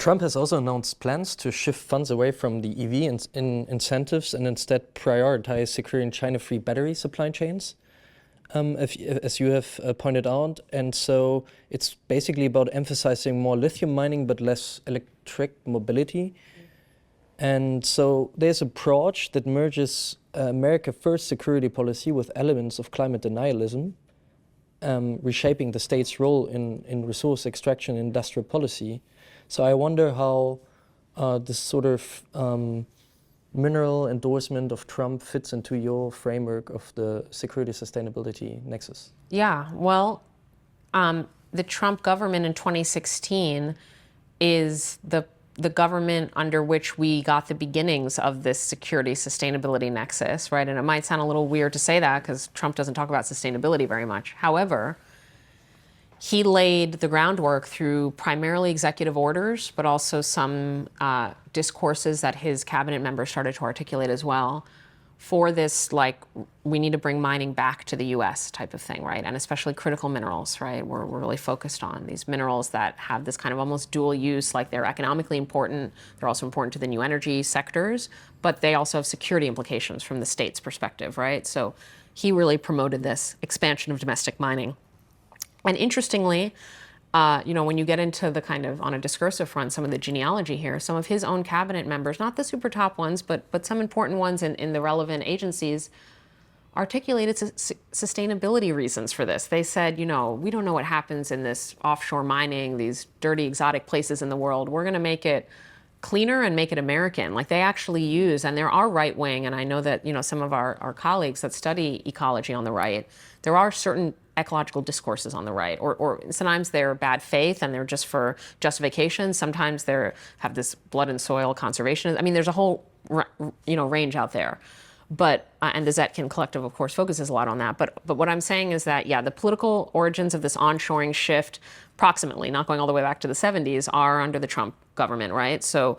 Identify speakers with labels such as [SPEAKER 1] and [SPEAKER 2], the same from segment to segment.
[SPEAKER 1] And Trump has also announced plans to shift funds away from the EV incentives and instead prioritize securing China-free battery supply chains, as you have pointed out. And so it's basically about emphasizing more lithium mining but less electric mobility. And so there's an approach that merges America First security policy with elements of climate denialism, reshaping the state's role in resource extraction and industrial policy. So I wonder how this sort of mineral endorsement of Trump fits into your framework of the security sustainability nexus.
[SPEAKER 2] Yeah, well, the Trump government in 2016 is the government under which we got the beginnings of this security sustainability nexus, right? And it might sound a little weird to say that because Trump doesn't talk about sustainability very much. However, he laid the groundwork through primarily executive orders, but also some discourses that his cabinet members started to articulate as well for this, like, we need to bring mining back to the US type of thing, right? And especially critical minerals, right? We're really focused on these minerals that have this kind of almost dual use, like they're economically important, they're also important to the new energy sectors, but they also have security implications from the state's perspective, right? So he really promoted this expansion of domestic mining. And interestingly, when you get into the kind of, on a discursive front, some of the genealogy here, some of his own cabinet members, not the super top ones, but some important ones in the relevant agencies, articulated sustainability reasons for this. They said, we don't know what happens in this offshore mining, these dirty, exotic places in the world. We're going to make it cleaner and make it American. Like they actually use, and there are right wing, and I know that, some of our colleagues that study ecology on the right, there are certain ecological discourses on the right, or sometimes they're bad faith and they're just for justification. Sometimes they have this blood and soil conservation. I mean, there's a whole, range out there. But, and the Zetkin Collective, of course, focuses a lot on that. But what I'm saying is that, the political origins of this onshoring shift, approximately, not going all the way back to the 70s, are under the Trump government, right? So,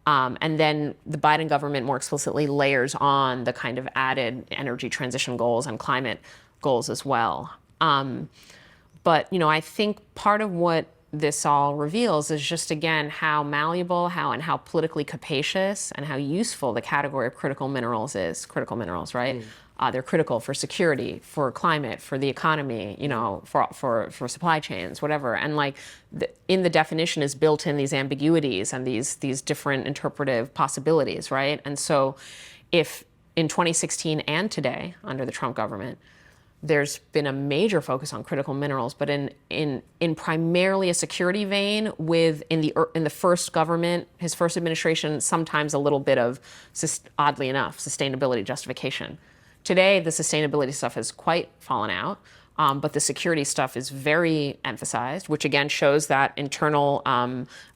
[SPEAKER 2] and then the Biden government more explicitly layers on the kind of added energy transition goals and climate goals as well. But, I think part of what this all reveals is just, again, how malleable, how politically capacious and how useful the category of critical minerals is. Critical minerals, right? They're critical for security, for climate, for the economy, for supply chains, whatever. And like in the definition is built in these ambiguities and these different interpretive possibilities, right? And so if in 2016 and today, under the Trump government, there's been a major focus on critical minerals, but in primarily a security vein, in the first government, his first administration, sometimes a little bit of, oddly enough, sustainability justification. Today, the sustainability stuff has quite fallen out, but the security stuff is very emphasized, which again shows that internal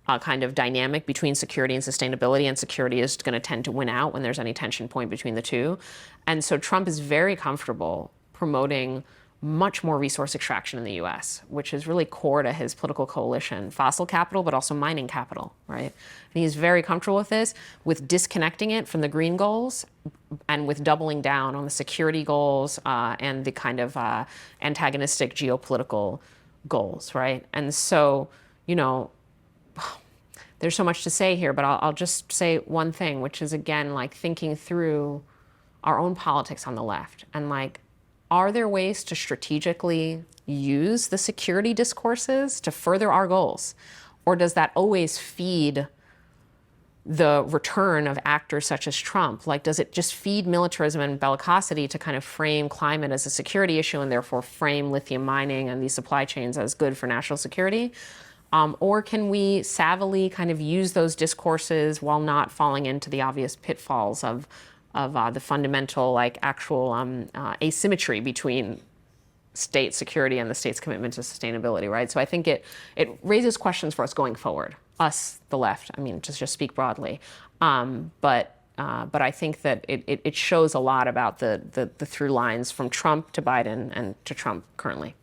[SPEAKER 2] kind of dynamic between security and sustainability, and security is going to tend to win out when there's any tension point between the two. And so Trump is very comfortable promoting much more resource extraction in the US, which is really core to his political coalition, fossil capital, but also mining capital, right? And he's very comfortable with this, with disconnecting it from the green goals and with doubling down on the security goals and the kind of antagonistic geopolitical goals, right? And so, there's so much to say here, but I'll just say one thing, which is, again, like thinking through our own politics on the left and like, are there ways to strategically use the security discourses to further our goals? Or does that always feed the return of actors such as Trump? Like, does it just feed militarism and bellicosity to kind of frame climate as a security issue and therefore frame lithium mining and these supply chains as good for national security? Or can we savvily kind of use those discourses while not falling into the obvious pitfalls of the fundamental, like, actual asymmetry between state security and the state's commitment to sustainability, right? So I think it raises questions for us going forward, us, the left. I mean, just speak broadly, but I think that it shows a lot about the through lines from Trump to Biden and to Trump currently.